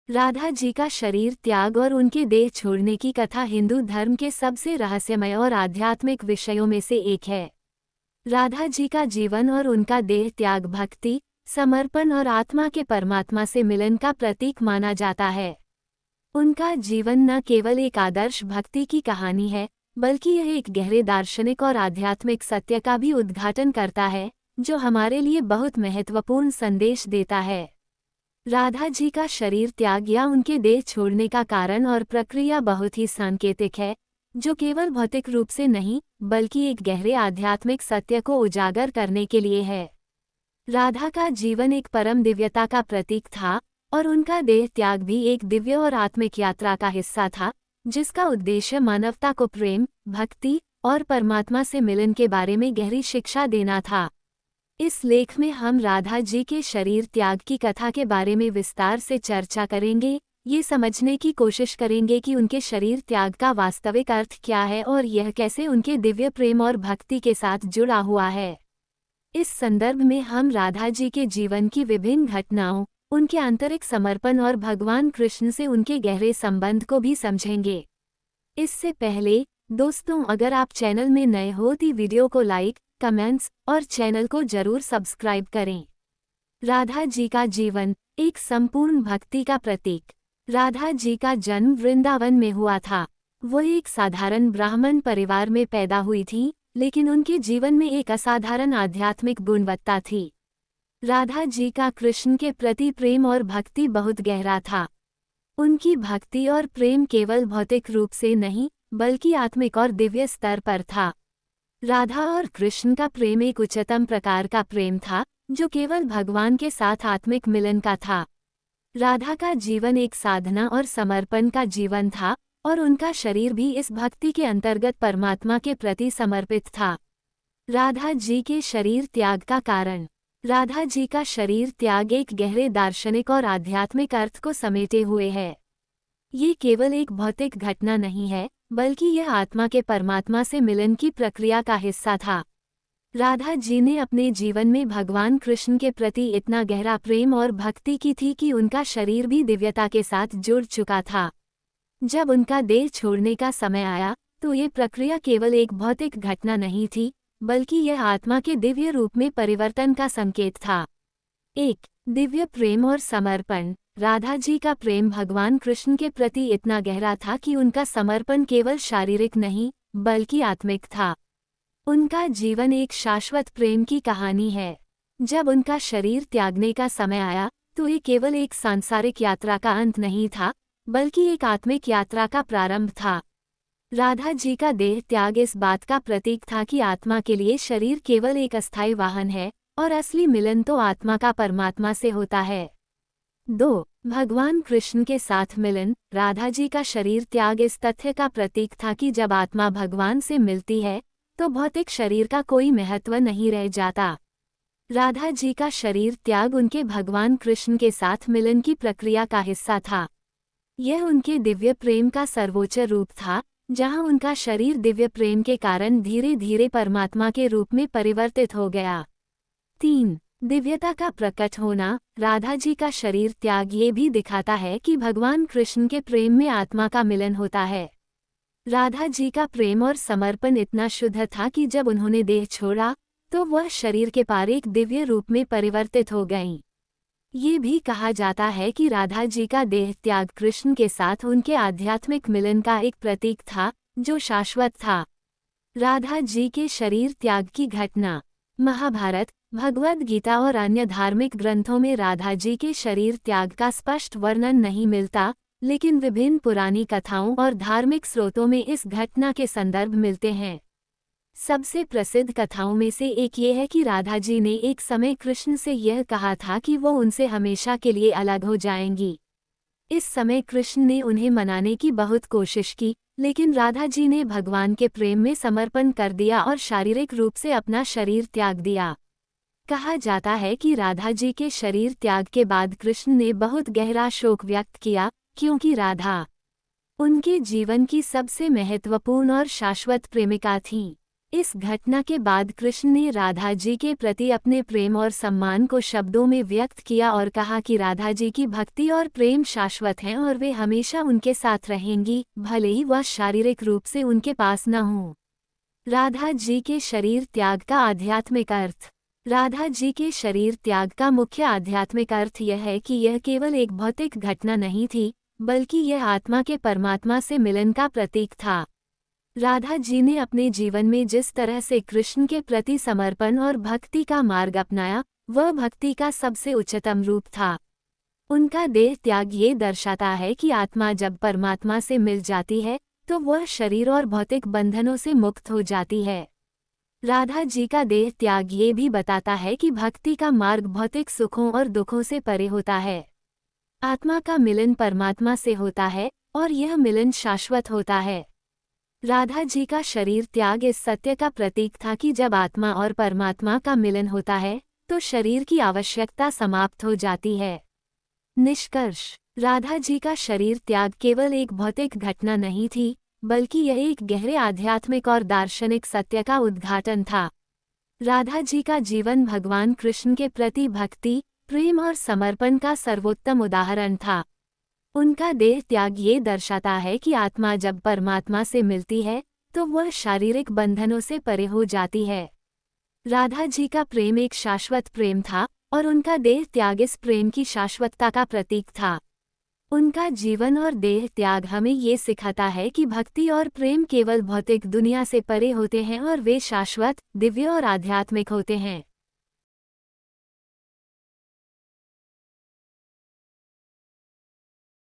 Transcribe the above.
राधा जी का शरीर त्याग और उनके देह छोड़ने की कथा हिंदू धर्म के सबसे रहस्यमय और आध्यात्मिक विषयों में से एक है। राधा जी का जीवन और उनका देह त्याग भक्ति, समर्पण और आत्मा के परमात्मा से मिलन का प्रतीक माना जाता है। उनका जीवन न केवल एक आदर्श भक्ति की कहानी है, बल्कि यह एक गहरे दार्शनिक और आध्यात्मिक सत्य का भी उद्घाटन करता है, जो हमारे लिए बहुत महत्वपूर्ण संदेश देता है। राधा जी का शरीर त्याग या उनके देह छोड़ने का कारण और प्रक्रिया बहुत ही सांकेतिक है, जो केवल भौतिक रूप से नहीं, बल्कि एक गहरे आध्यात्मिक सत्य को उजागर करने के लिए है। राधा का जीवन एक परम दिव्यता का प्रतीक था, और उनका देह त्याग भी एक दिव्य और आत्मिक यात्रा का हिस्सा था, जिसका उद्देश्य मानवता को प्रेम, भक्ति और परमात्मा से मिलन के बारे में गहरी शिक्षा देना था। इस लेख में हम राधा जी के शरीर त्याग की कथा के बारे में विस्तार से चर्चा करेंगे। ये समझने की कोशिश करेंगे कि उनके शरीर त्याग का वास्तविक अर्थ क्या है और यह कैसे उनके दिव्य प्रेम और भक्ति के साथ जुड़ा हुआ है। इस संदर्भ में हम राधा जी के जीवन की विभिन्न घटनाओं, उनके आंतरिक समर्पण और भगवान कृष्ण से उनके गहरे संबंध को भी समझेंगे। इससे पहले दोस्तों, अगर आप चैनल में नए हो तो वीडियो को लाइक, कमेंट्स और चैनल को जरूर सब्सक्राइब करें। राधा जी का जीवन एक संपूर्ण भक्ति का प्रतीक। राधा जी का जन्म वृंदावन में हुआ था। वह एक साधारण ब्राह्मण परिवार में पैदा हुई थी, लेकिन उनके जीवन में एक असाधारण आध्यात्मिक गुणवत्ता थी। राधा जी का कृष्ण के प्रति प्रेम और भक्ति बहुत गहरा था। उनकी भक्ति और प्रेम केवल भौतिक रूप से नहीं, बल्कि आत्मिक और दिव्य स्तर पर था। राधा और कृष्ण का प्रेम एक उच्चतम प्रकार का प्रेम था, जो केवल भगवान के साथ आत्मिक मिलन का था। राधा का जीवन एक साधना और समर्पण का जीवन था, और उनका शरीर भी इस भक्ति के अंतर्गत परमात्मा के प्रति समर्पित था। राधा जी के शरीर त्याग का कारण। राधा जी का शरीर त्याग एक गहरे दार्शनिक और आध्यात्मिक अर्थ को समेटे हुए है। ये केवल एक भौतिक घटना नहीं है, बल्कि यह आत्मा के परमात्मा से मिलन की प्रक्रिया का हिस्सा था। राधा जी ने अपने जीवन में भगवान कृष्ण के प्रति इतना गहरा प्रेम और भक्ति की थी कि उनका शरीर भी दिव्यता के साथ जुड़ चुका था। जब उनका देह छोड़ने का समय आया, तो ये प्रक्रिया केवल एक भौतिक घटना नहीं थी, बल्कि यह आत्मा के दिव्य रूप में परिवर्तन का संकेत था। एक दिव्य प्रेम और समर्पण। राधा जी का प्रेम भगवान कृष्ण के प्रति इतना गहरा था कि उनका समर्पण केवल शारीरिक नहीं, बल्कि आत्मिक था। उनका जीवन एक शाश्वत प्रेम की कहानी है। जब उनका शरीर त्यागने का समय आया, तो ये केवल एक सांसारिक यात्रा का अंत नहीं था, बल्कि एक आत्मिक यात्रा का प्रारंभ था। राधा जी का देह त्याग इस बात का प्रतीक था कि आत्मा के लिए शरीर केवल एक अस्थायी वाहन है, और असली मिलन तो आत्मा का परमात्मा से होता है। 2. भगवान कृष्ण के साथ मिलन। राधा जी का शरीर त्याग इस तथ्य का प्रतीक था कि जब आत्मा भगवान से मिलती है, तो भौतिक शरीर का कोई महत्व नहीं रह जाता। राधा जी का शरीर त्याग उनके भगवान कृष्ण के साथ मिलन की प्रक्रिया का हिस्सा था। यह उनके दिव्य प्रेम का सर्वोच्च रूप था, जहां उनका शरीर दिव्य प्रेम के कारण धीरे धीरे परमात्मा के रूप में परिवर्तित हो गया। 3. दिव्यता का प्रकट होना। राधा जी का शरीर त्याग ये भी दिखाता है कि भगवान कृष्ण के प्रेम में आत्मा का मिलन होता है। राधा जी का प्रेम और समर्पण इतना शुद्ध था कि जब उन्होंने देह छोड़ा, तो वह शरीर के पार एक दिव्य रूप में परिवर्तित हो गईं। ये भी कहा जाता है कि राधा जी का देह त्याग कृष्ण के साथ उनके आध्यात्मिक मिलन का एक प्रतीक था, जो शाश्वत था। राधा जी के शरीर त्याग की घटना। महाभारत, भगवद गीता और अन्य धार्मिक ग्रंथों में राधा जी के शरीर त्याग का स्पष्ट वर्णन नहीं मिलता, लेकिन विभिन्न पुरानी कथाओं और धार्मिक स्रोतों में इस घटना के संदर्भ मिलते हैं। सबसे प्रसिद्ध कथाओं में से एक ये है कि राधा जी ने एक समय कृष्ण से यह कहा था कि वो उनसे हमेशा के लिए अलग हो जाएंगी। इस समय कृष्ण ने उन्हें मनाने की बहुत कोशिश की, लेकिन राधा जी ने भगवान के प्रेम में समर्पण कर दिया और शारीरिक रूप से अपना शरीर त्याग दिया। कहा जाता है कि राधा जी के शरीर त्याग के बाद कृष्ण ने बहुत गहरा शोक व्यक्त किया, क्योंकि राधा उनके जीवन की सबसे महत्वपूर्ण और शाश्वत प्रेमिका थीं। इस घटना के बाद कृष्ण ने राधा जी के प्रति अपने प्रेम और सम्मान को शब्दों में व्यक्त किया और कहा कि राधा जी की भक्ति और प्रेम शाश्वत हैं और वे हमेशा उनके साथ रहेंगी, भले ही वह शारीरिक रूप से उनके पास न हों। राधा जी के शरीर त्याग का आध्यात्मिक अर्थ। राधा जी के शरीर त्याग का मुख्य आध्यात्मिक अर्थ यह है कि यह केवल एक भौतिक घटना नहीं थी, बल्कि यह आत्मा के परमात्मा से मिलन का प्रतीक था। राधा जी ने अपने जीवन में जिस तरह से कृष्ण के प्रति समर्पण और भक्ति का मार्ग अपनाया, वह भक्ति का सबसे उच्चतम रूप था। उनका देह त्याग ये दर्शाता है कि आत्मा जब परमात्मा से मिल जाती है तो वह शरीर और भौतिक बंधनों से मुक्त हो जाती है। राधा जी का देह त्याग ये भी बताता है कि भक्ति का मार्ग भौतिक सुखों और दुखों से परे होता है। आत्मा का मिलन परमात्मा से होता है और यह मिलन शाश्वत होता है। राधा जी का शरीर त्याग इस सत्य का प्रतीक था कि जब आत्मा और परमात्मा का मिलन होता है तो शरीर की आवश्यकता समाप्त हो जाती है। निष्कर्ष, राधा जी का शरीर त्याग केवल एक भौतिक घटना नहीं थी, बल्कि यह एक गहरे आध्यात्मिक और दार्शनिक सत्य का उद्घाटन था। राधा जी का जीवन भगवान कृष्ण के प्रति भक्ति, प्रेम और समर्पण का सर्वोत्तम उदाहरण था। उनका देह त्याग ये दर्शाता है कि आत्मा जब परमात्मा से मिलती है तो वह शारीरिक बंधनों से परे हो जाती है। राधा जी का प्रेम एक शाश्वत प्रेम था और उनका देह त्याग इस प्रेम की शाश्वतता का प्रतीक था। उनका जीवन और देह त्याग हमें ये सिखाता है कि भक्ति और प्रेम केवल भौतिक दुनिया से परे होते हैं और वे शाश्वत, दिव्य और आध्यात्मिक होते हैं।